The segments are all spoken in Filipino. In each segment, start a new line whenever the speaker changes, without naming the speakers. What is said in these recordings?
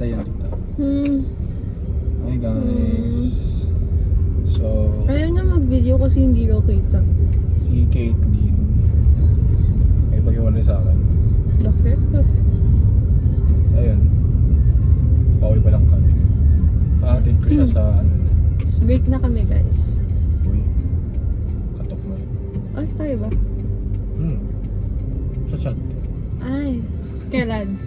Patayin kita. Hi guys. So,
Ayaw na mag-video kasi hindi ko kita.
si Caitlyn ay pag-iwalay sa akin.
Bakit?
Ayun. Pauwi pa lang kami. Pahatid ko siya sa ano.
Break na kami guys.
Uy. Katok mo.
Oh, tayo ba?
Sa chat.
Ay, kailan?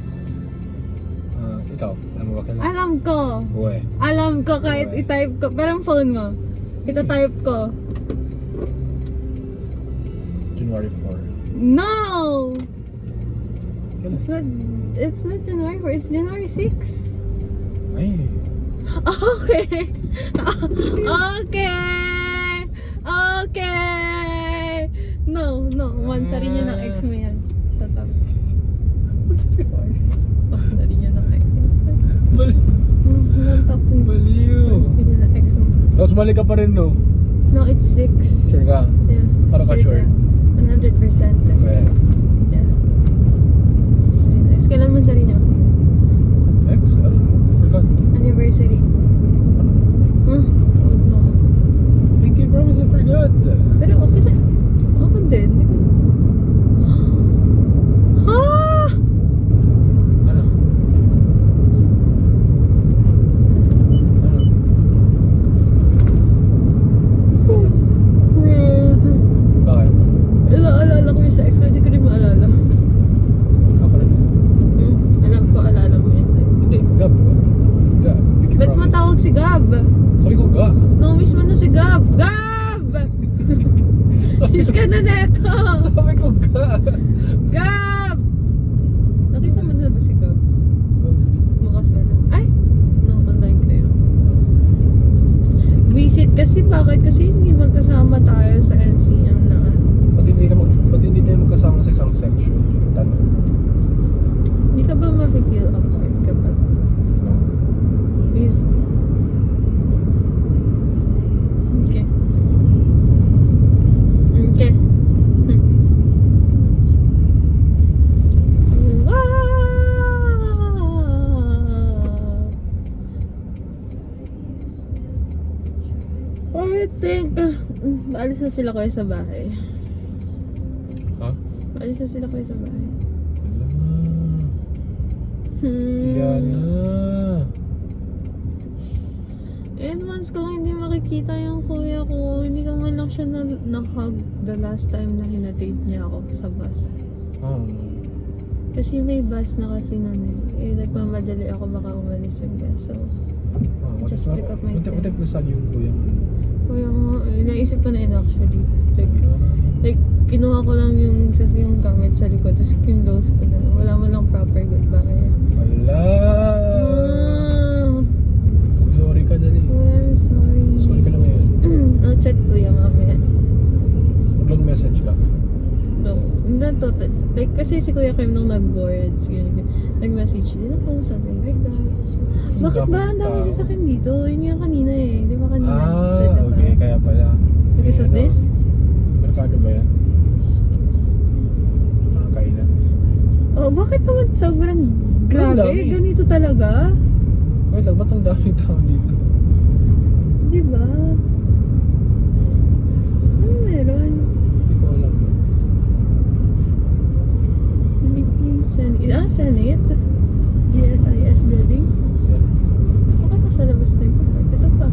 Ikaw, ano ba kailan?
Alam ko!
Uwe.
Alam ko kahit
Okay.
i-type ko. Pero ang phone mo, ita-type ko.
January 4.
No!
Kailan?
It's not January 4, it's January 6.
Ay.
Okay! Okay! Okay! No, once rin yun ng ex mo yan. Tatap. Once rin yun ng ex mo.
Mali. Baliw.
Once rin yun ng ex mo.
Tapos mali ka pa rin, no?
No, it's 6.
Sure ka?
Yeah.
Para ka sure?
100%.
Okay.
Yeah. It's really nice. Kailan man sa rin nyo?
Ex? I don't know. I forgot.
Anniversary. Oh no.
Pinky promise I forgot.
Pero okay na. Ako din. Ha!
Ano? Ano?
Weird.
Bakit?
Alala ko yung sa ex, hindi ko rin maalala.
Ako rin.
Alam ko, alala mo yun sa'yo.
Hindi, Gab. Gab. Pinky
Ba't
promise.
matawag si Gab?
Sabi ko, Ga.
No, miss mo na si Gab. Gab! Miss ka na neto!
Sabi ko, Ga.
Gab! Nakita mo na ba si Gab?
Gab, hindi.
Bukas wala. Ay! No, online ko yun. Visit kasi, bakit? Kasi hindi magkasama tayo sa LCM na ano.
Pati hindi tayo magkasama sa isang section. Tanong.
Hindi ka ba ma-feel awkward kapag
No?
is... Okay. Okay. I think, maalis na sila kayo sa bahay.
Ha?
Maalis na sila kayo sa bahay.
Yan na.
And once kung hindi makikita yung kuya ko, hindi ka man lang siya na-hug the last time na hinatid niya ako sa bus.
Oh.
Kasi may bus na kasi nun eh. Nagmamadali ako baka umalis yung bus. So, just pick up my
Matik na saan yung kuya mo.
kuya mo, naisip ko na yun actually. Like, kinuha ko lang yung gamit sa likod, tapos kinlose ko na. Wala mo lang proper goodbye.
Wala. Sorry ka dali.
I'm sorry.
Sorry ka na ngayon.
I'll chat kuya mamaya.
Mag-long message ka.
No, hindi to. Like, kasi si Kuya Kim nung nag-boards, nag-message din ako, something like that. Bakit ba ang dami sa akin dito? Yun nga kanina eh. Di ba kanina?
Okay. Kaya pala.
Because of this?
Merkado ba yan? Mga kainan.
Oh, bakit naman sobrang grabe?
dami.
Ganito talaga?
Wait lang, ba't ang daming tao dito?
Di ba? Ano meron?
Hindi ko alam.
Philippine Senate. Senate? GSIS building? Bakit nasa labas na yung park? Ito pa.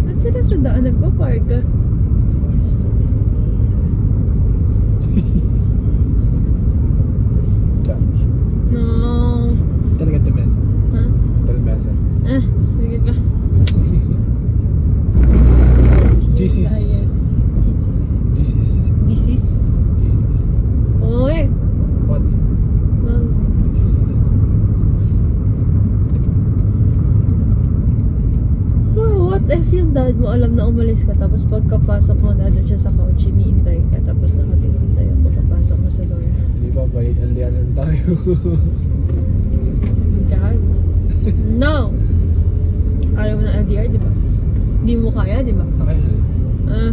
At sila sa daan nagpa-park ah. No.
Talaga ito mesa.
Ha?
Ito mesa.
Sige ka.
Jesus.
Jesus. This is. Oy.
What?
Wow. What if yung dad mo alam na umalis ka tapos pagkapasok mo na doon siya sa couch, iniintay ka tapos nakatingin sa'yo pagkapasok mo sa door?
Di ba ba? LDR na tayo.
God. No! Ayaw mo na LDR, di ba? Di mo kaya, di ba?
Okay.
No.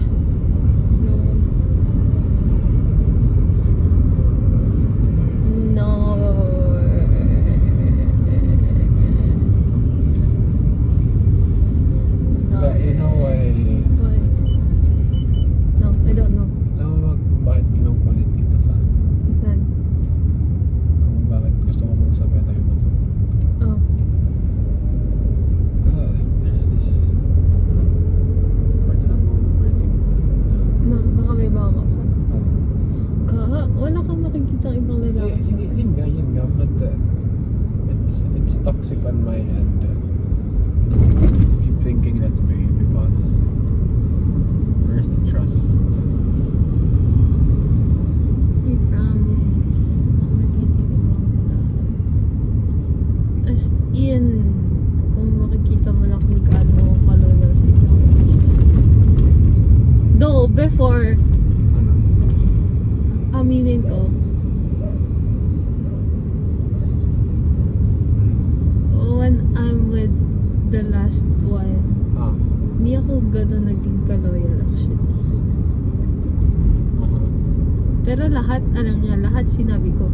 No.
toxic on my end. Keep thinking that way because where's the trust?
I promise. Magiging as in, kung makikita mo lang kung gaano ako kaloyal sa isang relationship. Though, before,
Ano?
aminin ko, when I'm with the last one,
Ah.
hindi ako gano'n naging kaloyal actually.
Uh-huh.
Pero lahat, alam niya, lahat sinabi ko.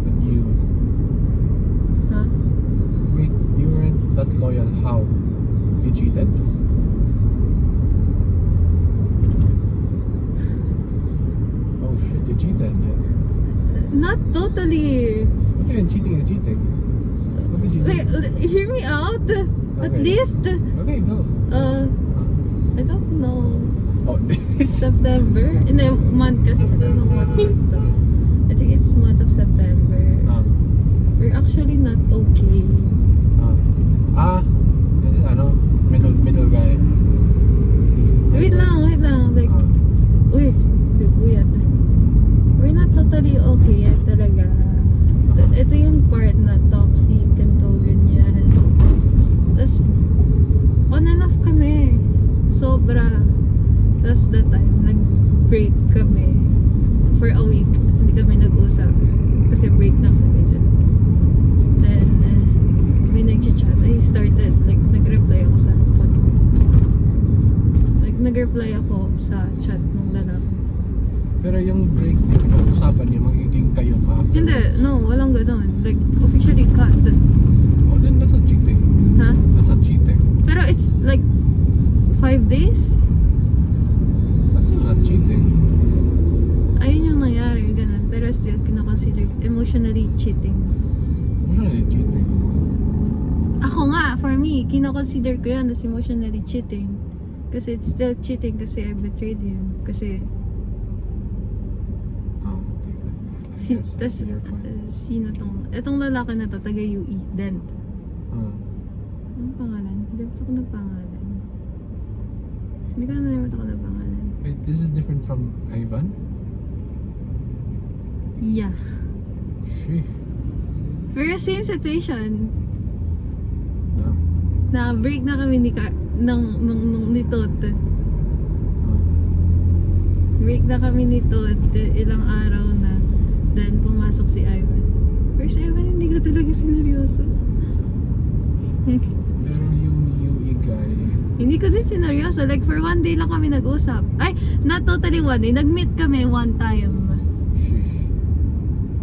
But you,
Ha?
wait, you weren't that loyal. How? You cheated? Oh shit, you cheated. Yeah.
Not totally.
What do you mean cheating is cheating? What did you do?
Hear me out. At
Okay.
least,
Okay, go.
I don't know.
Oh,
September? In a month kasi. I don't know what month to. I think it's month of September. We're actually not okay.
This is ano, middle guy.
Wait lang. Like, uy, buyat. We're not totally okay yet talaga. Ito yung part na toxic and to ganyan. Tapos, on and off kami. Sobra. Tapos that time, nag-break kami. For a week, hindi kami nag-usap. Kasi break na kami. Then, may nag-chat. I started, like, nag-reply ako sa nag-reply ako sa chat ng lalaki.
Pero yung break, usapan niyo, magiging kayo pa after.
Hindi, no, walang ganun. Like, officially cut.
Oh, then that's not cheating.
Ha?
That's not cheating.
Pero it's like 5 days?
That's still not cheating.
Ayun yung nangyari, ganun. Pero still, kinakonsider emotionally cheating.
What's really cheating?
Ako nga, for me, kinakonsider ko yan as emotionally cheating. Kasi it's still cheating kasi I betrayed him. Kasi,
Oh, okay. I guess
tas,
that's your point.
sino tong, etong lalaki na to, taga UE, Dent.
Oh.
Anong pangalan? Hindi ko na pangalan. Hindi ko na nalimutan ko na pangalan.
Wait, this is different from Ivan?
Yeah.
Sheesh.
Pero same situation.
No.
Na break na kami ni Tot.
Oh.
Break na kami ni Tot, ilang araw na. Then pumasok si Ivan. Pero si Ivan hindi ko talaga sineryoso.
Pero yung UE guy,
Hindi ko din sineryoso. Like for one day lang kami nag-usap. Ay, not totally one day. Nag-meet kami one time.
sheesh.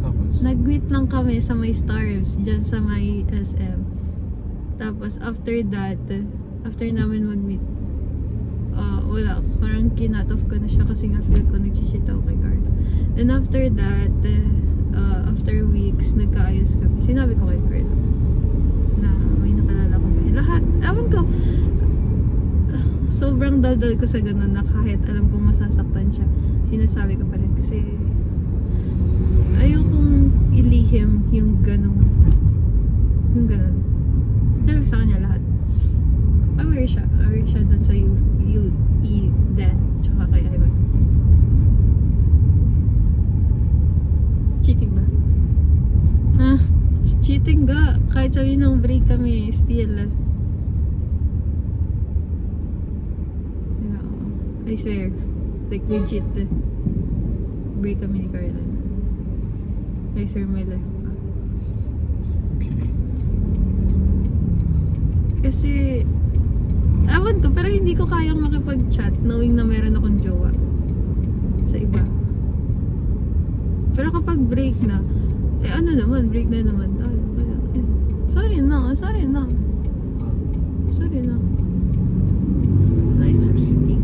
Tapos?
Nag-meet lang kami sa may Stars, dyan sa may SM. Tapos after that, after namin mag-meet, wala, parang kinat off ko na siya kasi nga feel ko nag-shit ako kay Carlo. Then after that, after weeks, nagkaayos kami. Sinabi ko kay Carlo na may nakalala ko kayo. Lahat, awan ko, sobrang daldal ko sa ganun na kahit alam kong masasaktan siya, sinasabi ko pa rin kasi ayokong ilihim yung ganun. Yung ganun. Sabi sa kanya lahat. Aware siya dun sa UE then tsaka kay Ivan. Cheating ba? Cheating ga. Kahit sabihin ng break kami, still. I swear. Like legit. Break kami ni Caroline. I swear my life.
Okay.
Kasi, awan ko, pero hindi ko kayang makipag-chat knowing na meron akong jowa sa iba. Pero kapag break na, ano naman, break na naman tayo. Kaya, sorry na. Nice cheating.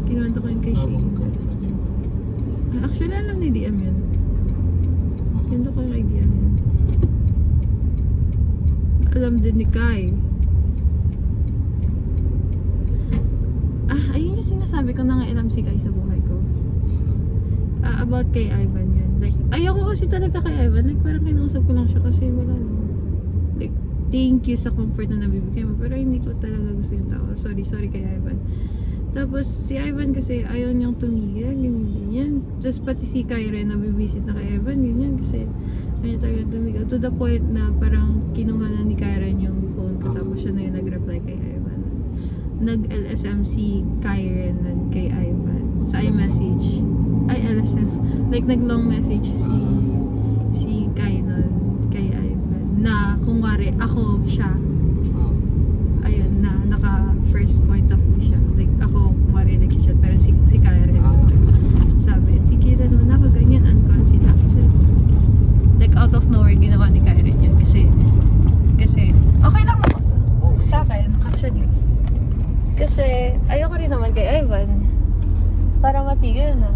Kinuwento ko yun kay Shane. Actually, alam ni DM yun. Kinuwento ko kay DM yun. Alam din ni Kai. Ayun yung sinasabi ko na nga alam si Kai sa buhay ko. About kay Ivan yun. Like, ayoko kasi talaga kay Ivan. Like, parang kinausap ko lang siya kasi wala naman. Like, thank you sa comfort na nabibigay mo. Pero hindi ko talaga gusto yung tao. Sorry kay Ivan. Tapos, si Ivan kasi ayaw niyang tumigil. Ganyan. Tapos, pati si Kyren nabibisit na kay Ivan. Ganyan. Kasi, ayaw talaga tumigil. To the point na parang kinuha na ni Kyren yung phone ko. Tapos, siya na yung nag-reply kay Ivan. Nag-LSM si Kyren nun kay Ivan. Sa iMessage. Ay, LSM. Like, nag-long message si Kai nun kay Ivan. Na, kung wari, ako, siya. Ayun, na naka first point of view siya. Like, ako, kung wari, nag-chat. Pero si Kyren. Sabi, tigilan mo na ako ganyan, unconfident. Like, out of nowhere, ginawa ni Kyren yun. Kasi, okay lang ako. Sa akin, actually. Kasi, ayoko rin naman kay Ivan. Para matigil na.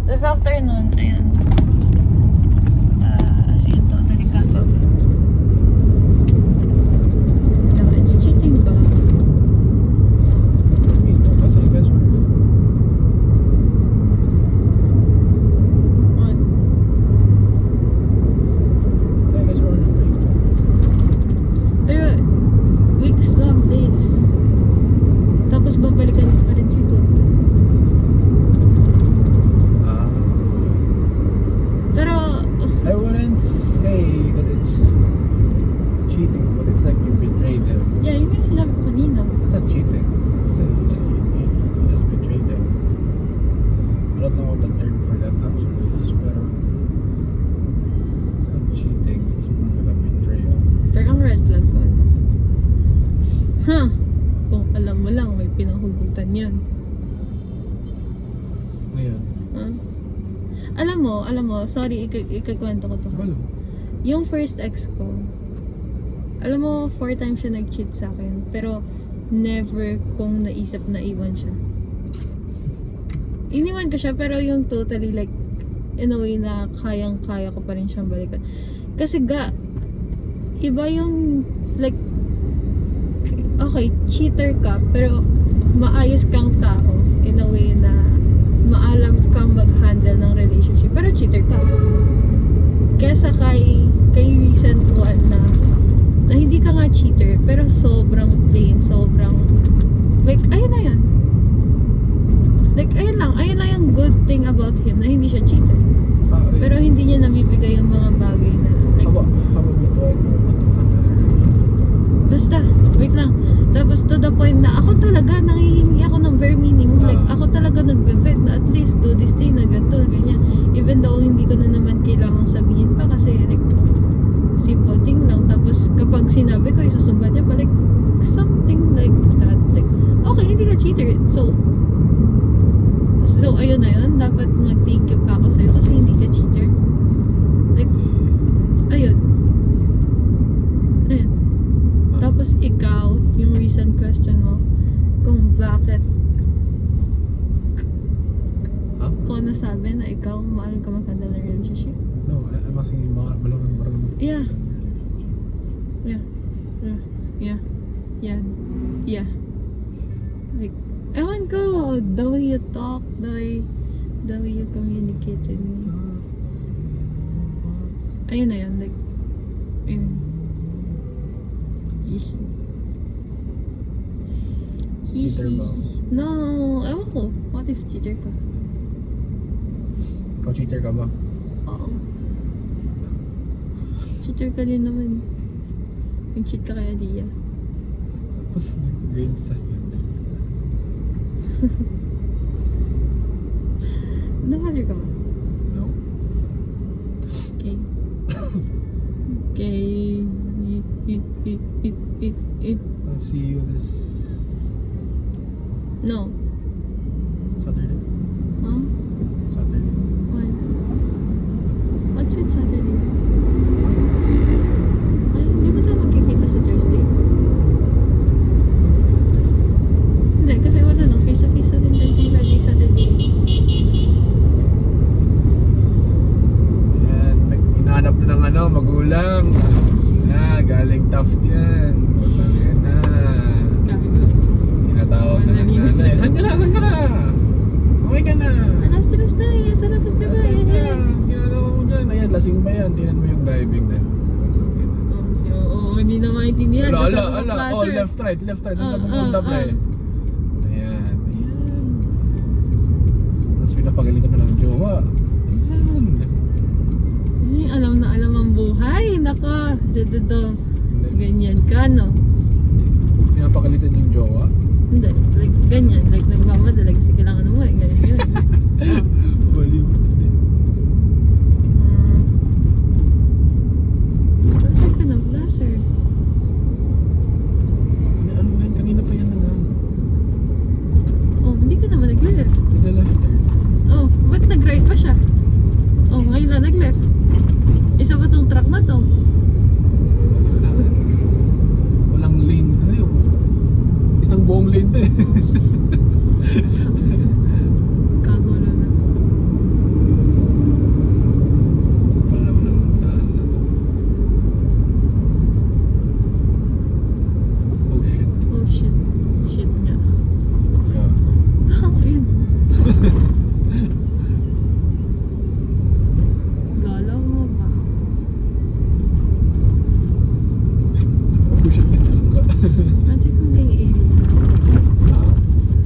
Tapos after nun, ayun. As in, totally cut off. No, it's cheating ba?
Kasi guys,
What?
I guess we're on a break.
Pero, weeks lang, days. Tapos babalikan pa rin si Tut. Pero,
I wouldn't say that it's cheating, but it's like you betrayed them.
yeah, yun yung sinabi ko kanina.
It's not cheating. It's you just betrayed them. I don't know what the term for that actually is, pero it's not cheating. It's more like a betrayal.
Pero ang red flag ko, ano? Kung alam mo lang, may pinahugutan yan.
Ngayon,
Alam mo, sorry, ikakwento ko to.
wala.
Yung first ex ko, alam mo, 4 times siya nag-cheat sa akin. Pero, never kong naisip na iwan siya. Iniwan ko siya, pero yung totally like, in a way na kayang-kaya ko pa rin siyang balikan. Kasi iba yung, like, okay, cheater ka, pero maayos kang tao, in a way na maalam kang mag-handle ng relationship, pero cheater ka. Kesa kay recent one na hindi ka nga cheater, pero sobrang plain, sobrang like, ayun na yan. Like, ayun lang yung good thing about him, na hindi siya cheater. Pero hindi niya nabibigay yung mga bagay na like,
How about we try more
basta, wait lang. Tapos to the point na ako talaga nangihingi ako ng bare minimum. Like, ako talaga nagbe-beg na at least do this thing na ganito, ganyan. Even though hindi ko na naman kailangang sabihin pa kasi like, simple thing lang. Tapos kapag sinabi ko, isusumbat niya pa like, something like that. Like, okay, hindi ka cheater. So ayun na yun. Dapat mag-thank you pa ako sa'yo kasi hindi ka cheater. Like, ayun. Tapos ikaw, yung recent question mo, kung bakit ko nasabi na ikaw maalam ka mag-handle ng relationship?
No, I'm asking you, marunong.
Yeah. Like, ewan ko, the way you talk, the way you communicate with me. Ayun na yun, like, ayun.
Cheater ba?
No, ewan ko. What is cheater ka?
Ikaw cheater ka ba?
Oo. Cheater ka din naman. Nag-cheat ka kaya Dia.
Tapos grade 7.
Namalir ka ba?
No?
Okay. Okay.
I'll see you this
No.
Saturday.
Huh?
Saturday.
Why? What's with Saturday? Ay, hindi ba tayo magkikita sa Thursday? Hindi, kasi wala lang. Face-to-face natin Thursday, Friday, Saturday.
Yan, hinahanap na ng magulang. Galing Taft yan. Utang yan na. Tinatawag na ng nanay. Saan ka na? Okay ka na.
Stress na eh. Sa labas ka ba
Stress
eh?
na. Ginagawa mo dyan. Ayan, lasing ba yan? Tingnan mo yung driving na.
Oo, hindi na maintindihan.
Ala,
Tapos
ala,
ako
ala. Oh,
ma-flasher.
left, right. Saan ka
Ah,
pupunta,
ah,
pre?
ah.
Ayan. Tapos pinapagalitan pa ng jowa. Ayan.
Alam na alam ang buhay. Nako, dito. Ganyan ka, no?
Pinapagalitan yung jowa.
Hindi, like ganyan. Like nagmamadalag kasi kailangan mo eh. Ganyan yun.
Baliw.
Tapos saan ka na-flasher?
Ano ba yan? Kanina pa yan na.
Oh, hindi ka naman nag-left.
To the left turn.
Oh, ba't nag-right pa siya? Oh, ngayon na nag-left. Isa ba tong truck na to?
Walang lane tayo. Isang buong lane to eh.
Kagulo na.
Wala naman ang daan na to. Oh shit.
Oh shit. Shit nga.
Yeah.
Tao yun. Galaw mo ba?
Oh shit.
Pati maging alien.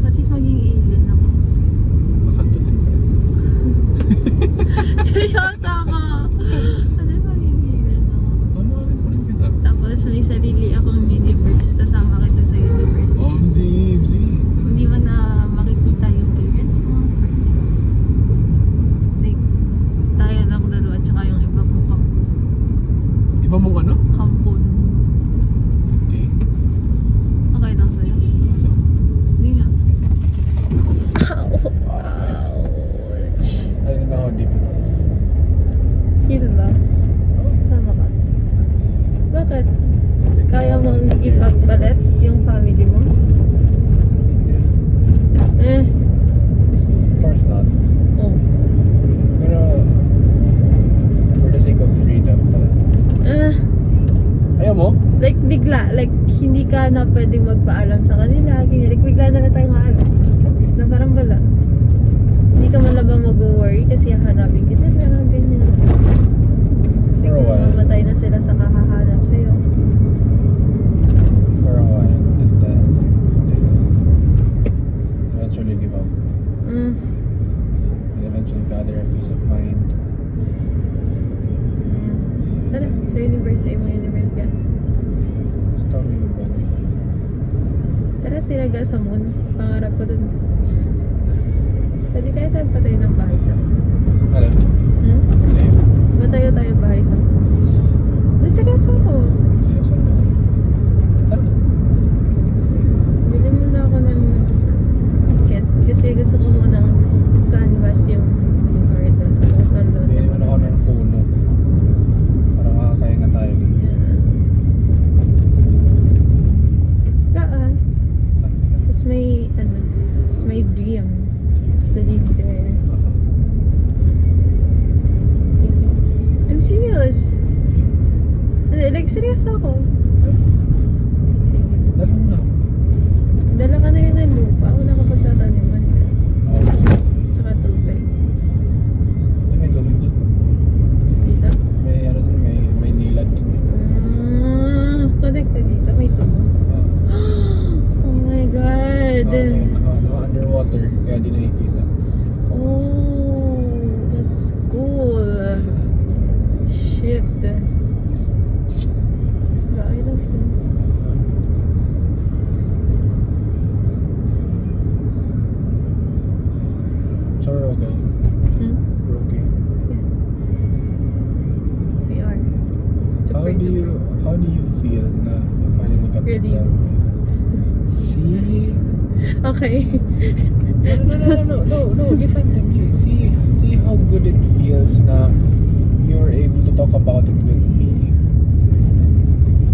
Pati maging alien ako.
Makantutin pa rin.
Seryoso ako. Pati maging alien ako.
Ano rin pa rin kita?
Tapos may sarili akong universe. Sasama kita sa universe.
Oh, sige.
Hindi mo na makikita yung parents mo, friends mo. Like, tayo lang dalawa tsaka yung iba mong kampon.
Iba mong ano?
Kampon.
Okay.
Okay lang sa'yo? Hindi nga.
Ayun na ako deep.
Yun ba? Sama ka? Bakit? Kaya mong ipagpalit yung family mo?
Of course not.
Oh.
Pero, for the sake of freedom pala. Ayaw mo?
Like bigla, like hindi ka na pwedeng magpaalam sa kanila. Ganyan. Like bigla na lang tayo maalam. Na parang wala. Hindi ka man lang ba mag-worry kasi hahanapin kita. Parang ganyan. Like
For a while.
mamamatay na sila sa kakahanap sa'yo.
For a while. And then, eventually give up.
Mm.
And eventually gather a peace of mind.
Tara, sa universe, sa imong universe ka.
Story yung ba?
Tara, tiraga sa moon. Pangarap ko dun. Pwede kaya tayo patayo ng bahay sa moon.
Ano?
Hmm? Patayo tayo bahay sa moon. Seryoso ako.
Seryoso na. Tara.
Bili muna ako ng kit. Kasi gusto ko munang canvas yung garden. Tapos nandun.
Bili mo na ako ng puno. Para makakainga tayo.
Kaan. Tapos may, tapos may dream to live there. I'm serious. Like, seryoso ako.
Lalo na.
Dala ka na yun ng lupa. Wala ka pagtataniman.
Oh.
Tsaka tubig.
May gawin dun.
Dito.
May ano dun, may nilad dun.
Connect ka dito. May tubo. Oh my God.
Underwater, kaya di nakikita.
Oh, that's cool. Shit. I love you.
So we're okay.
Hmm?
We're okay.
We are.
How do you feel na you finally got to
Relieved.
tell me? See?
Okay.
No, listen to me. See how good it feels na you were able to talk about it with me.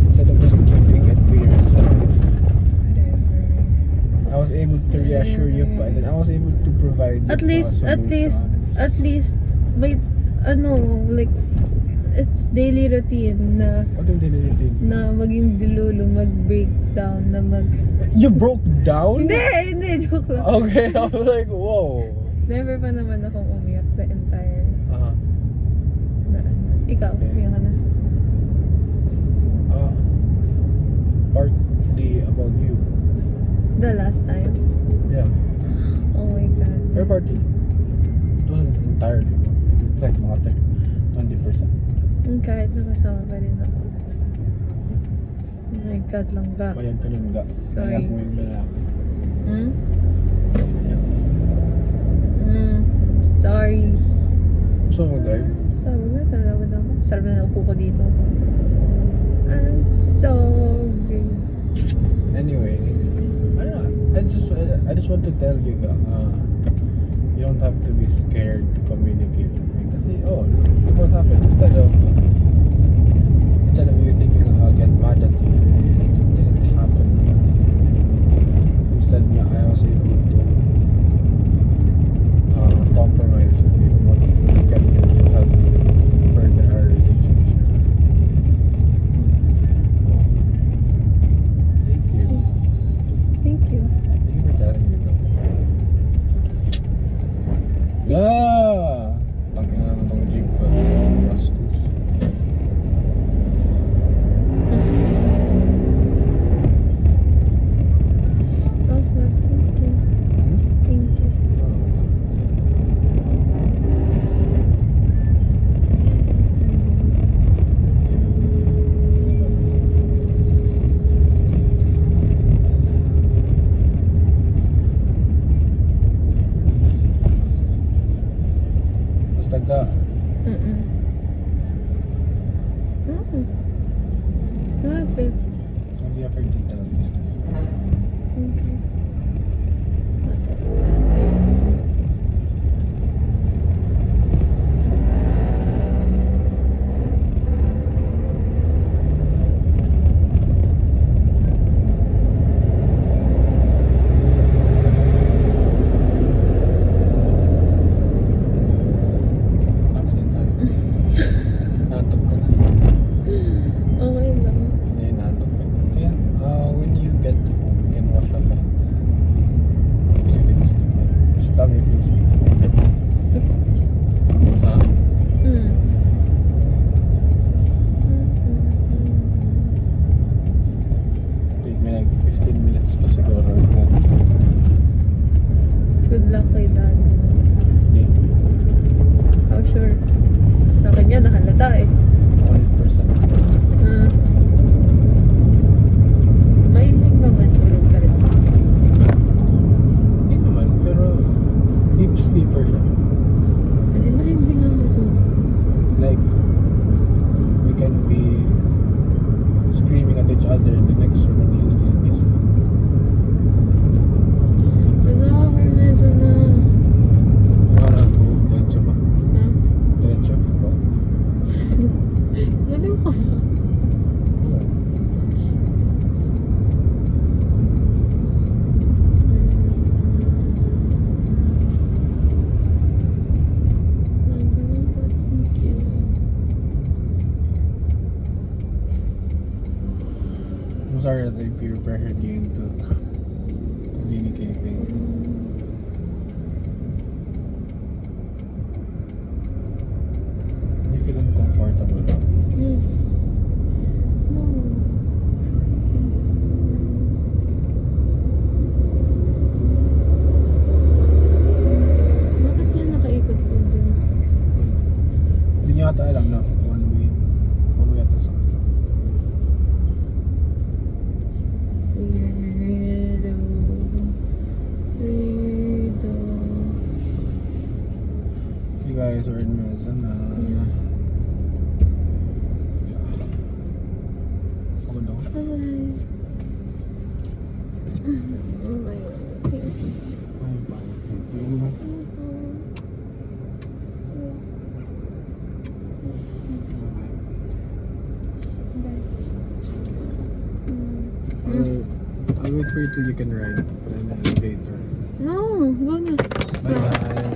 Instead of just keeping it to yourself. I was able to reassure you pa, and then I was able to provide
At
you
least, wait, like, it's daily routine na
What yung daily routine?
na maging dilulu, mag-breakdown, na mag...
You broke down?
Hindi, joke lang.
Okay, I was like, whoa.
Never pa naman akong umiyak the entire
Uh-huh.
na ano. Ikaw,
Okay.
umiyak ka na.
partly about you.
The last time.
Yeah.
Oh my God.
Third party. It wasn't entirely about you. It's like mga 20%.
Kahit nakasama pa rin ako. Oh my God, langga.
Bayag ka nun ga.
Sorry.
Bayag mo yung lalaki.
Hmm?
Yeah.
Sorry.
Gusto mo mag-drive?
Sabi nga, tatawad ako. Sarap na naupo ko dito. I'm so good.
Anyway, I don't know. I just want to tell you ga, you don't have to be scared to communicate with me. Kasi, look what happened. Instead of you thinking I'll get mad at you, it didn't happen. Instead, I was able to compromise with you what we can do to help further our relationship. Oh. Thank you.
Thank you.
Thank you for telling me that. Yeah! Tangin na naman tong jeep ko. Bastos.
Also, thank you. Thank you.
Basta ga.
Bakit?
Don't be afraid to tell me.
Okay.
Tama din tayo. Nantok ka na.
Okay lang.
Hindi, nantok ka na. Kaya, when you get home, you can wash up. Just tell me please. Ha? Take me like 15 minutes pa siguro.
Good luck kay Dad.
Hindi.
How sure? Sa kanya nakalata eh.
100%.
Mahilig naman tulog ka rin.
Hindi naman, pero deep sleeper siya.
Hindi mahilig naman tulog.
Like, we can be screaming at each other in the next room and he'll still be asleep.
Nag-awareness na.
Wala to, diretso ba?
Ha?
Diretso ba?
Ano ka ba? Thank you.
I'm sorry that I peer pressured you into communicating. You feel uncomfortable ba?
No. Bakit yan nakaikot ko dun?
Hindi niya ata alam na one way ata sa you guys are in Mesa na. Ako daw.
Oh my God.
Ay, bakit? I'll wait for you till you can ride and then later.
No, go na.
Bye bye.